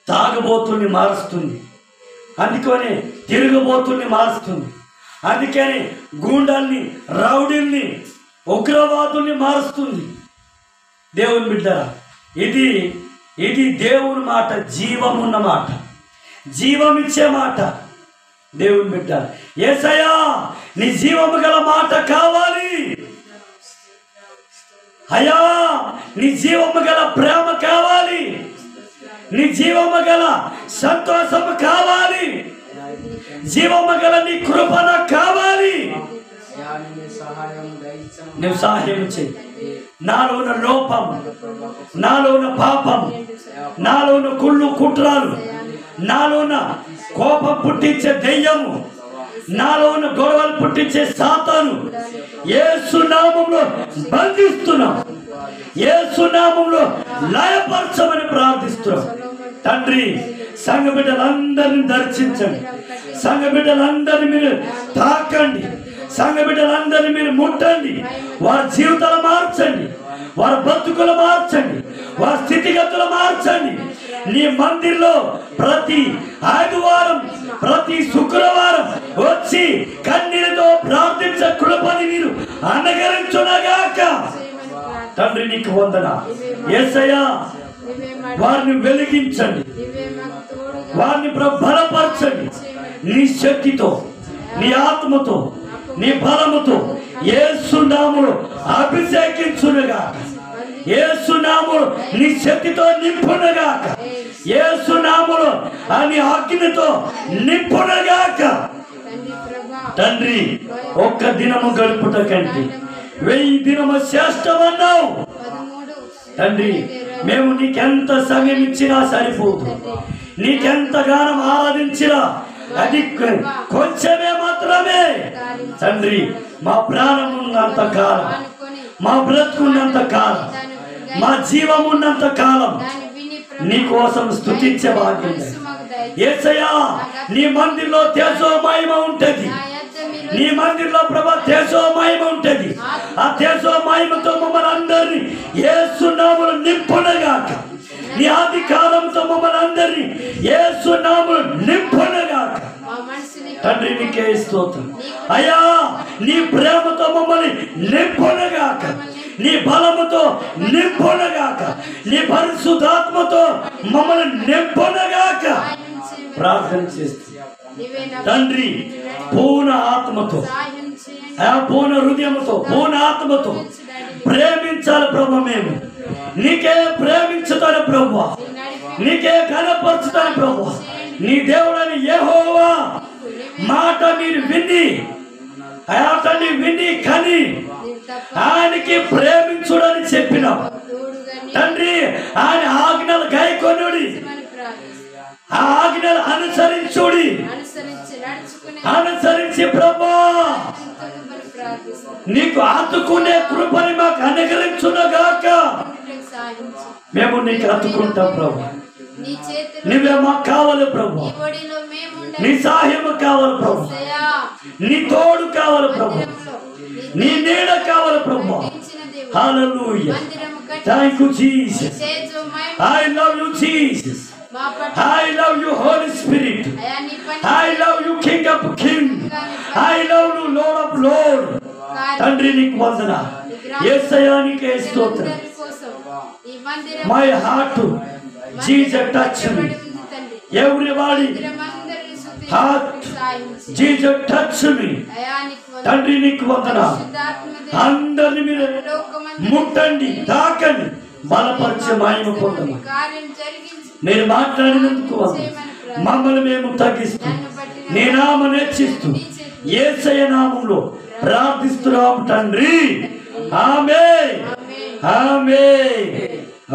తాగబోతుల్ని మారుస్తుంది, అందుకని తిరుగుబోతుల్ని మారుస్తుంది, అందుకని గూండాల్ని, రౌడీల్ని, ఉగ్రవాదుల్ని మారుస్తుంది. దేవుని బిడ్డరా, ఇది దేవుని మాట, జీవమున్న మాట, జీవమిచ్చే మాట. దేవుని బిడ్డ, యేసయ్యా నీ జీవము గల మాట కావాలి అయ్యా, నీ జీవము గల ప్రేమ కావాలి, నీ జీవము గల సంతోషము కావాలి, జీవము గల నీ కృపణ కావాలి. నువ్వు సహాయం చేయి. నాలో ఉన్న లోపం, నాలో ఉన్న పాపం, నాలో ఉన్న కుళ్ళు కుట్రాలు, నాలో ఉన్న కోపం పుట్టించే దెయ్యము, నాలో ఉన్న గొడవలు పుట్టించే సాతాను యేసు నామములో బంధిస్తున్నాం, యేసు నామములో లయపరచమని ప్రార్థిస్తున్నాం. తండ్రి, సంఘ బిడ్డలందరినీ దర్శించండి, సంఘ బిడ్డలందరినీ మీరు తాకండి, సంఘ బిడ్డలందరినీ మీరు ముట్టండి, వారి జీవితాలు మార్చండి, వారి బతుకులు మార్చండి, వారి స్థితిగతులు మార్చండి. నీ మందిర్లో ప్రతి ఆదివారం, ప్రతి శుక్రవారం వచ్చి కన్నీరుతో ప్రార్థించే కృపని మీరు అనుగ్రహించునగాక. తండ్రి నీకు వందన. యేసయ్యా వారిని వెలిగించండి, వారిని బలపరచండి. నీ శక్తితో, నీ ఆత్మతో, నీ బలముతో యేసు నామములో అభిషేకించునుగాక, యేసు నామములో నీ శక్తితో నింపునుగాక, యేసు నామములో నీ అగ్నితో నింపునుగాక. తండ్రి, ఒక్క దినము గడుపుట కంటే 1000 దినము శ్రేష్టమన్నావు. తండ్రి, మేము నీకెంత సమయం ఇచ్చినా సరిపోదు, నీకెంతగానో ఆరాధించినా అది కొంచెమే మాత్రమే. తండ్రి, మా ప్రాణం ఉన్నంత కాలం, మా బ్రతుకున్నంత కాలం, మా జీవం ఉన్నంత కాలం నీ కోసం స్తుతించే భాగ్యం. యేసయ్యా నీ మందిర్లో తేజోమహిమ ఉంటది, నీ మందిర్లో ప్రభా తేజోమహిమ ఉంటది. ఆ తేజోమహిమతో మమ్మల్ని అందరినీ యేసు నామములో నింపునుగాక, నీ ఆది కాలంతో మమ్మల్ని అందరినీ యేసు నామములో నింపునుగాక. తండ్రి నీకే స్తోత్రం అయ్యా, నీ ప్రేమతో మమ్మల్ని నింపునుగాక, నీ బలముతో నింపునుగాక, నీ పరిశుద్ధాత్మతో మమ్మల్ని నింపునుగాక. ప్రార్థన చేస్తూ తండ్రి, పూర్ణ ఆత్మతో, పూర్ణ హృదయముతో, పూర్ణ ఆత్మతో ప్రేమించాలి ప్రభు. మేము నీకే ప్రేమించుతాను ప్రభు, నీకే కనపరుచుతాను ప్రభు. నీ దేవుడని యెహోవా మాట మీరు విని, అతన్ని విని కని ఆయనకి ప్రేమించుడని చెప్పినావు. తండ్రి, ఆయన ఆజ్ఞలు గైకొనుడి, ఆ ఆజ్ఞలు అనుసరించుడి, అనుసరించి ప్రభా నీకు ఆతుకునే కృపని మాకు అనుగ్రహించునుగాక. మేము నీకు అతుకుంటాం ప్రభు, నువ్వే మాకు కావాలి ప్రభు, నీ సహాయం కావాలి ప్రభు, నీ తోడు కావాలి ప్రభు, నీ నీడ కావాలి ప్రభు. Hallelujah, thank you Jesus, I love you Jesus, I love you Holy Spirit, I love you King of King, I love you Lord of Lord. తండ్రి నీకు వందన, యేసయ్యా నీకే స్తోత్రం. My heart, Jesus touch me, everybody heart, Jesus touch me. తండ్రి నీకు వందన. అందరిని మీరు ముట్టండి, తాకండి, బలపరిచే మహిమ పొందమని నేను మాట్లాడినందుకు మమ్మల్ని మేము తగ్గిస్తూ నీ నామమును హెచ్చిస్తూ యేసయ్య నామములో ప్రార్థిస్తున్నాము తండ్రి. ఆమేన్, ఆమేన్,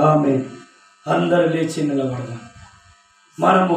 ఆమేన్. అందరూ లేచి నిలబడదాం. మనము